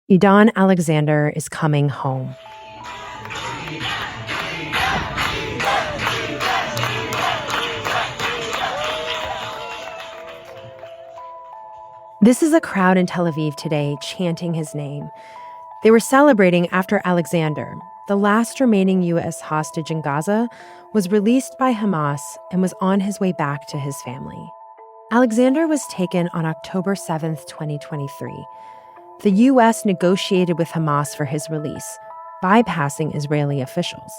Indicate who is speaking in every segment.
Speaker 1: Idan Alexander is coming home. This is a crowd in Tel Aviv today chanting his name. They were celebrating after Alexander, the last remaining U.S. hostage in Gaza, was released by Hamas and was on his way back to his family. Alexander was taken on October 7th, 2023. The U.S. negotiated with Hamas for his release, bypassing Israeli officials.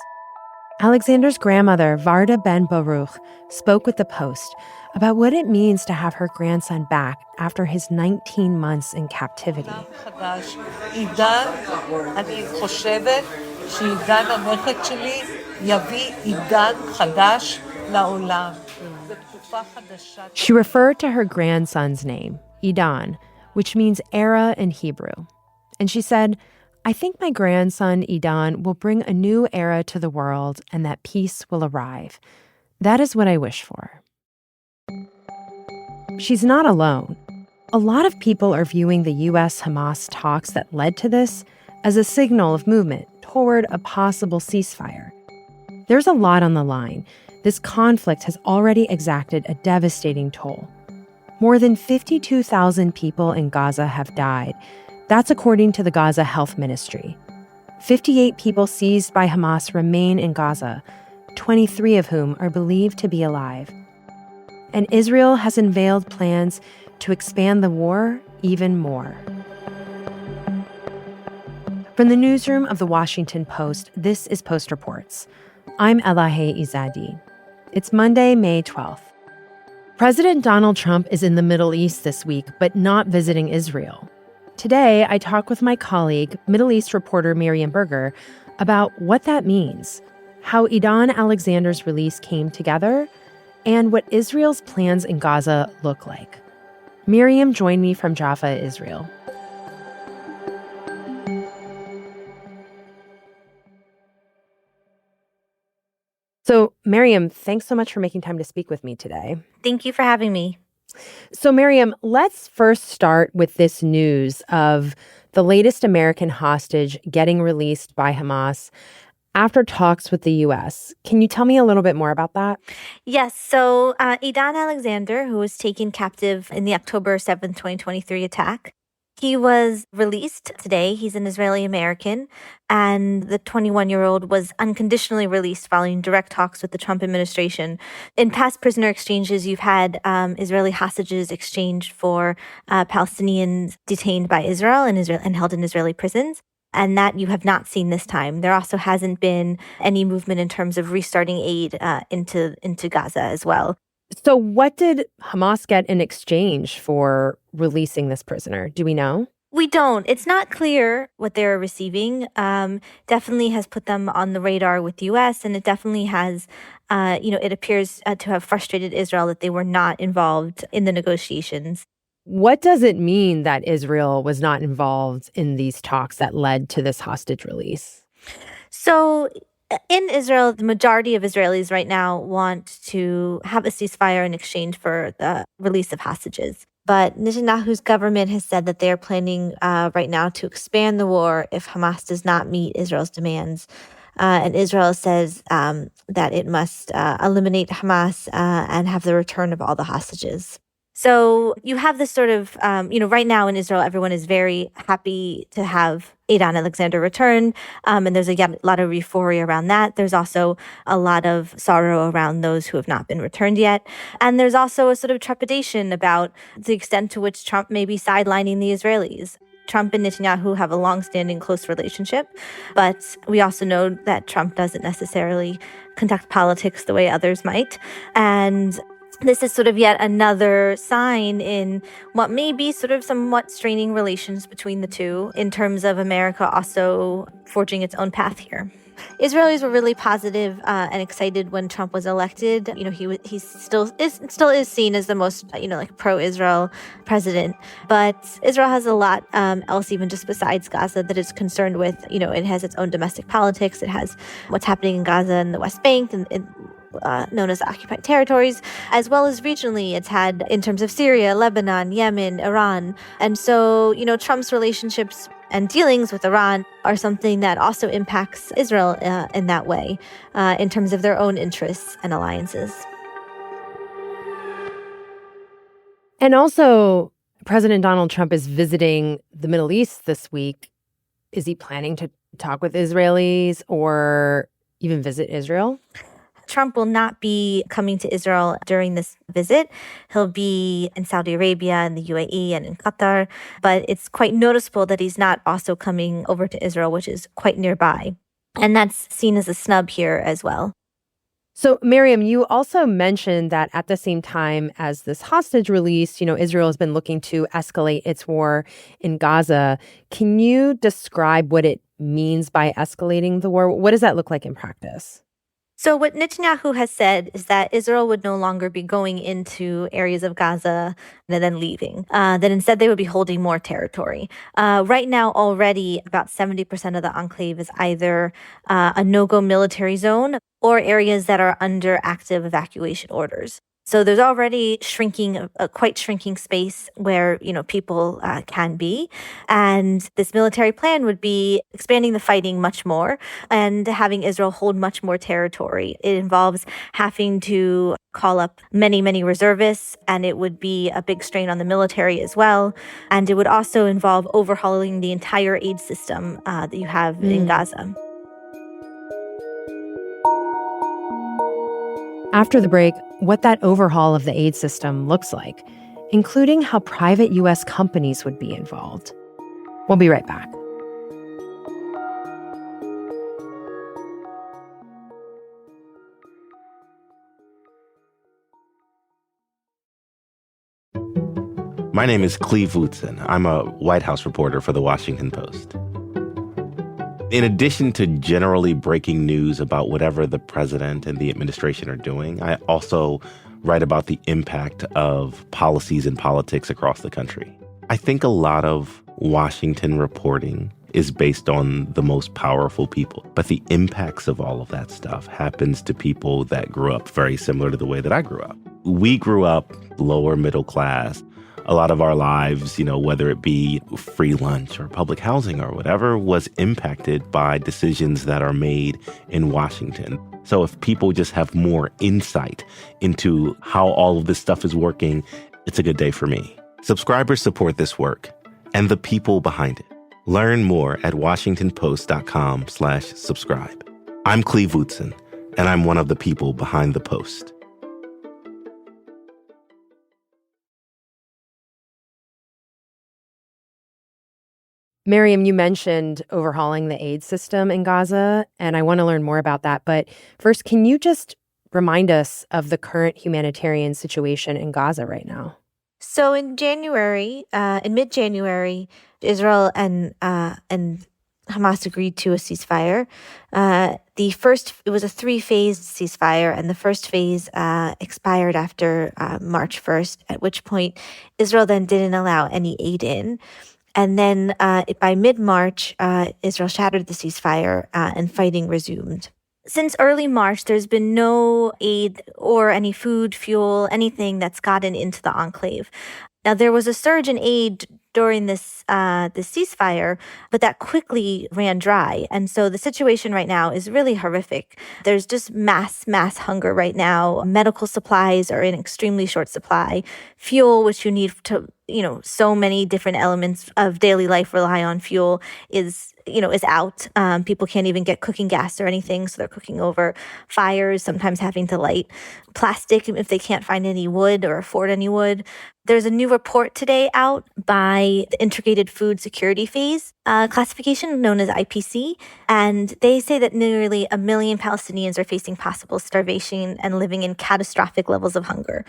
Speaker 1: Alexander's grandmother, Varda Ben Baruch, spoke with the Post about what it means to have her grandson back after his 19 months in captivity. She referred to her grandson's name, Idan, which means era in Hebrew. And she said, "I think my grandson, Idan, will bring a new era to the world and that peace will arrive. That is what I wish for." She's not alone. A lot of people are viewing the U.S.-Hamas talks that led to this as a signal of movement toward a possible ceasefire. There's a lot on the line. This conflict has already exacted a devastating toll. More than 52,000 people in Gaza have died. That's according to the Gaza Health Ministry. 58 people seized by Hamas remain in Gaza, 23 of whom are believed to be alive. And Israel has unveiled plans to expand the war even more. From the newsroom of The Washington Post, this is Post Reports. I'm Elahe Izadi. It's Monday, May 12th. President Donald Trump is in the Middle East this week, but not visiting Israel. Today, I talk with my colleague, Middle East reporter Miriam Berger, about what that means, how Idan Alexander's release came together, and what Israel's plans in Gaza look like. Miriam joined me from Jaffa, Israel. So, Miriam, thanks so much for making time to speak with me today.
Speaker 2: Thank you for having me.
Speaker 1: So, Miriam, let's first start with this news of the latest American hostage getting released by Hamas after talks with the U.S. Can you tell me a little bit more about that?
Speaker 2: Yes. So Idan Alexander, who was taken captive in the October 7th, 2023 attack, he was released today. He's an Israeli American, and the 21-year-old was unconditionally released following direct talks with the Trump administration. In past prisoner exchanges, you've had Israeli hostages exchanged for Palestinians detained by Israel and held in Israeli prisons. And that you have not seen this time. There also hasn't been any movement in terms of restarting aid into Gaza as well.
Speaker 1: So what did Hamas get in exchange for releasing this prisoner? Do we know?
Speaker 2: We don't. It's not clear what they're receiving. Definitely has put them on the radar with the U.S., and it definitely has, it appears to have frustrated Israel that they were not involved in the negotiations.
Speaker 1: What does it mean that Israel was not involved in these talks that led to this hostage release?
Speaker 2: So in Israel, the majority of Israelis right now want to have a ceasefire in exchange for the release of hostages. But Netanyahu's government has said that they are planning right now to expand the war if Hamas does not meet Israel's demands. And Israel says that it must eliminate Hamas and have the return of all the hostages. So you have this sort of, right now in Israel, everyone is very happy to have Idan Alexander return. And there's a lot of euphoria around that. There's also a lot of sorrow around those who have not been returned yet. And there's also a sort of trepidation about the extent to which Trump may be sidelining the Israelis. Trump and Netanyahu have a long-standing close relationship, but we also know that Trump doesn't necessarily conduct politics the way others might. And this is sort of yet another sign in what may be sort of somewhat straining relations between the two in terms of America also forging its own path here. Israelis were really positive and excited when Trump was elected. He still is seen as the most, pro-Israel president. But Israel has a lot else, even just besides Gaza, that it's concerned with. It has its own domestic politics. It has what's happening in Gaza and the West Bank and known as occupied territories, as well as regionally. It's had in terms of Syria, Lebanon, Yemen, Iran. And so, Trump's relationships And dealings with Iran are something that also impacts Israel in that way, in terms of their own interests and alliances.
Speaker 1: And also, President Donald Trump is visiting the Middle East this week. Is he planning to talk with Israelis or even visit Israel?
Speaker 2: Trump will not be coming to Israel during this visit. He'll be in Saudi Arabia and the UAE and in Qatar. But it's quite noticeable that he's not also coming over to Israel, which is quite nearby. And that's seen as a snub here as well.
Speaker 1: So, Miriam, you also mentioned that at the same time as this hostage release, Israel has been looking to escalate its war in Gaza. Can you describe what it means by escalating the war? What does that look like in practice?
Speaker 2: So what Netanyahu has said is that Israel would no longer be going into areas of Gaza and then leaving, that instead they would be holding more territory. Right now, already about 70% of the enclave is either a no-go military zone or areas that are under active evacuation orders. So there's already a quite shrinking space where, people can be. And this military plan would be expanding the fighting much more and having Israel hold much more territory. It involves having to call up many, many reservists, and it would be a big strain on the military as well. And it would also involve overhauling the entire aid system that you have in Gaza.
Speaker 1: After the break, what that overhaul of the aid system looks like, including how private U.S. companies would be involved. We'll be right back.
Speaker 3: My name is Cleve Wootson. I'm a White House reporter for The Washington Post. In addition to generally breaking news about whatever the president and the administration are doing, I also write about the impact of policies and politics across the country. I think a lot of Washington reporting is based on the most powerful people, but the impacts of all of that stuff happens to people that grew up very similar to the way that I grew up. We grew up lower middle class. A lot of our lives, whether it be free lunch or public housing or whatever, was impacted by decisions that are made in Washington. So if people just have more insight into how all of this stuff is working, it's a good day for me. Subscribers support this work and the people behind it. Learn more at washingtonpost.com/subscribe. I'm Cleve Wootson, and I'm one of the people behind the Post.
Speaker 1: Miriam, you mentioned overhauling the aid system in Gaza, and I want to learn more about that. But first, can you just remind us of the current humanitarian situation in Gaza right now?
Speaker 2: So in mid-January, Israel and Hamas agreed to a ceasefire. It was a 3-phase ceasefire, and the first phase expired after March 1st, at which point Israel then didn't allow any aid in. And then by mid-March, Israel shattered the ceasefire and fighting resumed. Since early March, there's been no aid or any food, fuel, anything that's gotten into the enclave. Now, there was a surge in aid during this ceasefire, but that quickly ran dry. And so the situation right now is really horrific. There's just mass hunger right now. Medical supplies are in extremely short supply. Fuel, which you need to, so many different elements of daily life rely on fuel, is out. People can't even get cooking gas or anything, so they're cooking over fires, sometimes having to light plastic if they can't find any wood or afford any wood. There's a new report today out by the Integrated Food Security Phase classification known as IPC, and they say that nearly 1 million Palestinians are facing possible starvation and living in catastrophic levels of hunger,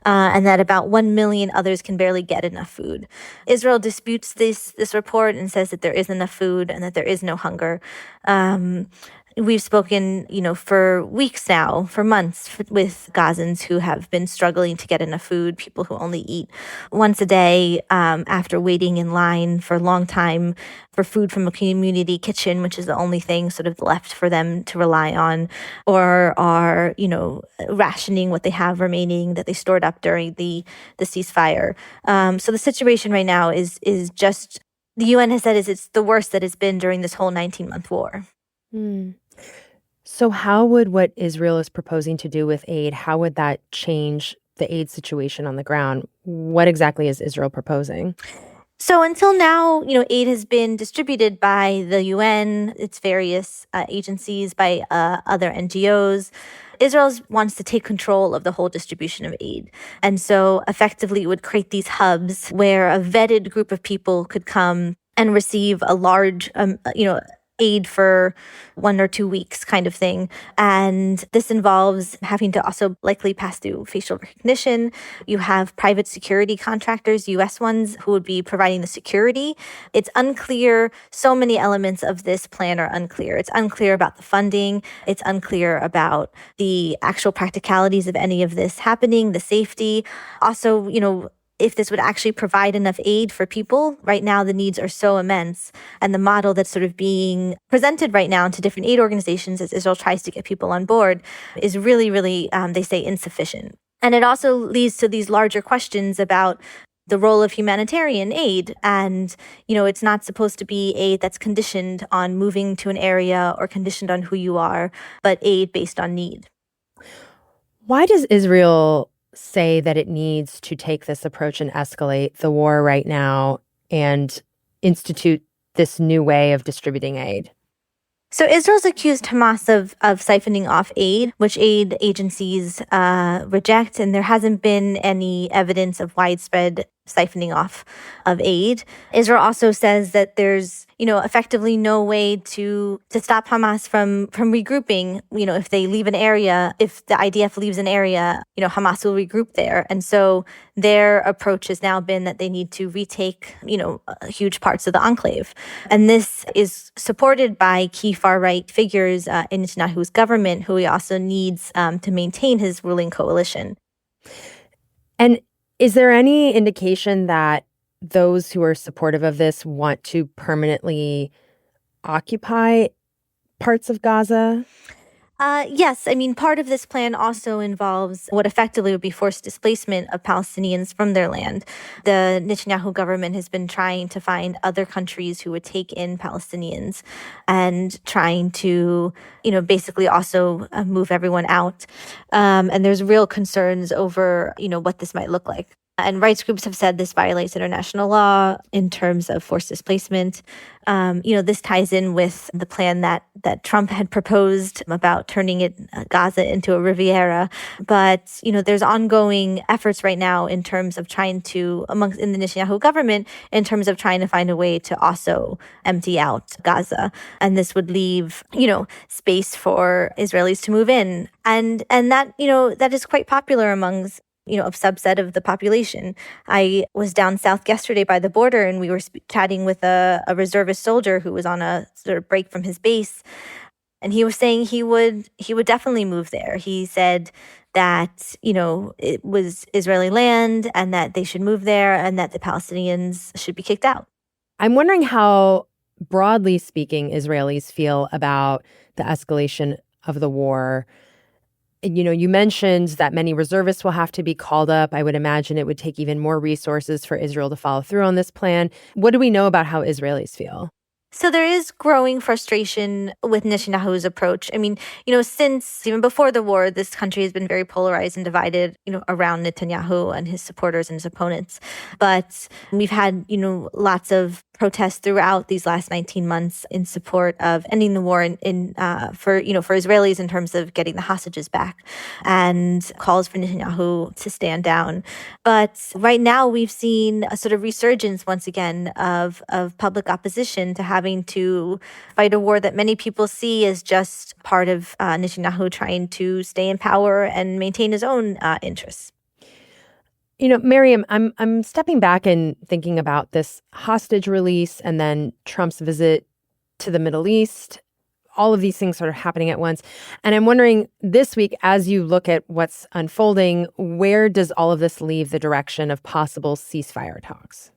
Speaker 2: and that about 1 million others can barely get enough food. Israel disputes this report and says that there is enough food and that there is no hunger. We've spoken, for weeks now, for months, with Gazans who have been struggling to get enough food, people who only eat once a day after waiting in line for a long time for food from a community kitchen, which is the only thing sort of left for them to rely on, or are, rationing what they have remaining that they stored up during the ceasefire. So the situation right now is just the UN has said is it's the worst that it's been during this whole 19-month war.
Speaker 1: Hmm. So how would what Israel is proposing to do with aid, how would that change the aid situation on the ground? What exactly is Israel proposing?
Speaker 2: So until now, aid has been distributed by the UN, its various agencies, by other NGOs. Israel wants to take control of the whole distribution of aid. And so effectively it would create these hubs where a vetted group of people could come and receive a large, aid for 1 or 2 weeks kind of thing. And this involves having to also likely pass through facial recognition. You have private security contractors, US ones, who would be providing the security. It's unclear. So many elements of this plan are unclear. It's unclear about the funding. It's unclear about the actual practicalities of any of this happening, the safety. Also, if this would actually provide enough aid for people. Right now, the needs are so immense. And the model that's sort of being presented right now to different aid organizations as Israel tries to get people on board is really, really, they say, insufficient. And it also leads to these larger questions about the role of humanitarian aid. And, it's not supposed to be aid that's conditioned on moving to an area or conditioned on who you are, but aid based on need.
Speaker 1: Why does Israel say that it needs to take this approach and escalate the war right now and institute this new way of distributing aid?
Speaker 2: So Israel's accused Hamas of siphoning off aid, which aid agencies reject, and there hasn't been any evidence of widespread siphoning off of aid. Israel also says that there's, effectively no way to stop Hamas from regrouping. If they leave an area, if the IDF leaves an area, Hamas will regroup there. And so their approach has now been that they need to retake, huge parts of the enclave. And this is supported by key far-right figures in Netanyahu's government, who he also needs to maintain his ruling coalition.
Speaker 1: And is there any indication that those who are supportive of this want to permanently occupy parts of Gaza?
Speaker 2: Yes. I mean, part of this plan also involves what effectively would be forced displacement of Palestinians from their land. The Netanyahu government has been trying to find other countries who would take in Palestinians and trying to, basically also move everyone out. And there's real concerns over, what this might look like. And rights groups have said this violates international law in terms of forced displacement. This ties in with the plan that Trump had proposed about turning Gaza into a Riviera. But, there's ongoing efforts right now in terms of trying to, in the Netanyahu government, in terms of trying to find a way to also empty out Gaza. And this would leave, space for Israelis to move in. And that, that is quite popular amongst a subset of the population. I was down south yesterday by the border, and we were chatting with a reservist soldier who was on a sort of break from his base. And he was saying he would definitely move there. He said that, it was Israeli land and that they should move there and that the Palestinians should be kicked out.
Speaker 1: I'm wondering how, broadly speaking, Israelis feel about the escalation of the war. You mentioned that many reservists will have to be called up. I would imagine it would take even more resources for Israel to follow through on this plan. What do we know about how Israelis feel?
Speaker 2: So there is growing frustration with Netanyahu's approach. I mean, since even before the war, this country has been very polarized and divided, around Netanyahu and his supporters and his opponents. But we've had, lots of protests throughout these last 19 months in support of ending the war for Israelis in terms of getting the hostages back, and calls for Netanyahu to stand down. But right now we've seen a sort of resurgence once again of public opposition to having to fight a war that many people see as just part of Netanyahu trying to stay in power and maintain his own interests.
Speaker 1: Miriam, I'm stepping back and thinking about this hostage release and then Trump's visit to the Middle East, all of these things sort of happening at once. And I'm wondering this week, as you look at what's unfolding, where does all of this leave the direction of possible ceasefire talks?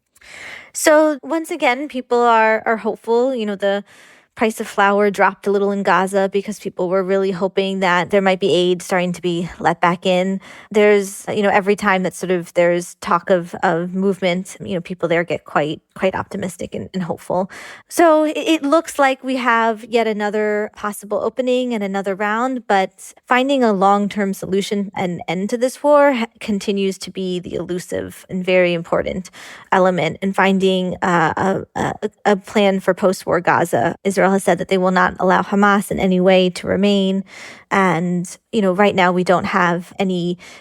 Speaker 2: So once again, people are hopeful. The price of flour dropped a little in Gaza because people were really hoping that there might be aid starting to be let back in. There's, every time that sort of there's talk of movement, people there get quite optimistic and hopeful. So it looks like we have yet another possible opening and another round, but finding a long-term solution and end to this war continues to be the elusive and very important element in finding a plan for post-war Gaza. Israel has said that they will not allow Hamas in any way to remain. And, right now we don't have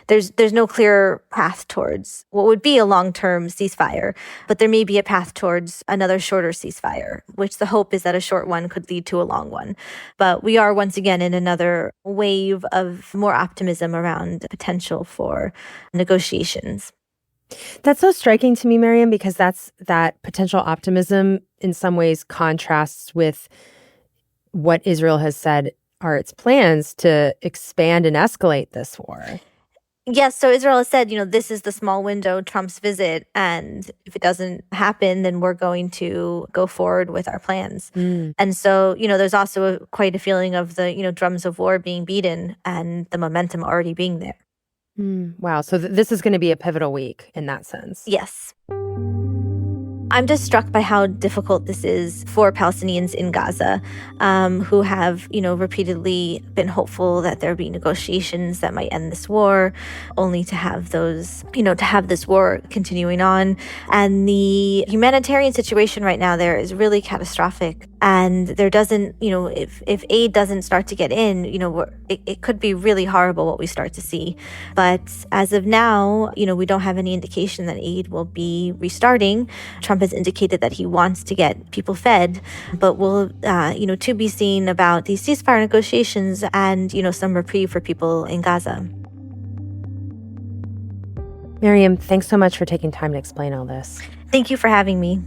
Speaker 2: there's no clear path towards what would be a long-term ceasefire, but there may be a path towards another shorter ceasefire, which the hope is that a short one could lead to a long one. But we are once again in another wave of more optimism around potential for negotiations.
Speaker 1: That's so striking to me, Miriam, because that potential optimism in some ways contrasts with what Israel has said are its plans to expand and escalate this war.
Speaker 2: Yes, so Israel has said, this is the small window, Trump's visit, and if it doesn't happen, then we're going to go forward with our plans. And so, there's also quite a feeling of the, drums of war being beaten and the momentum already being there.
Speaker 1: Wow. So this is going to be a pivotal week in that sense.
Speaker 2: Yes. I'm just struck by how difficult this is for Palestinians in Gaza, who have, repeatedly been hopeful that there'll be negotiations that might end this war, only to have those, to have this war continuing on. And the humanitarian situation right now there is really catastrophic. And there doesn't, if aid doesn't start to get in, it could be really horrible what we start to see. But as of now, we don't have any indication that aid will be restarting. Trump has indicated that he wants to get people fed, but we'll, to be seen about these ceasefire negotiations and, some reprieve for people in Gaza.
Speaker 1: Miriam, thanks so much for taking time to explain all this.
Speaker 2: Thank you for having me.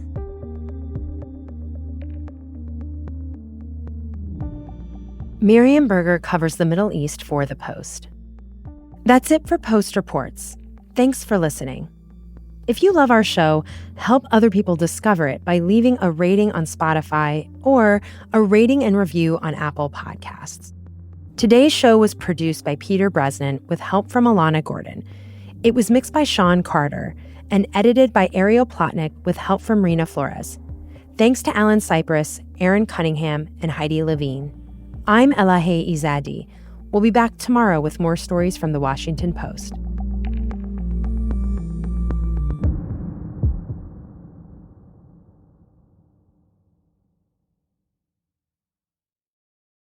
Speaker 1: Miriam Berger covers the Middle East for The Post. That's it for Post Reports. Thanks for listening. If you love our show, help other people discover it by leaving a rating on Spotify or a rating and review on Apple Podcasts. Today's show was produced by Peter Bresnan with help from Alana Gordon. It was mixed by Sean Carter and edited by Ariel Plotnick with help from Rena Flores. Thanks to Alan Cypress, Aaron Cunningham, and Heidi Levine. I'm Elahe Izadi. We'll be back tomorrow with more stories from The Washington Post.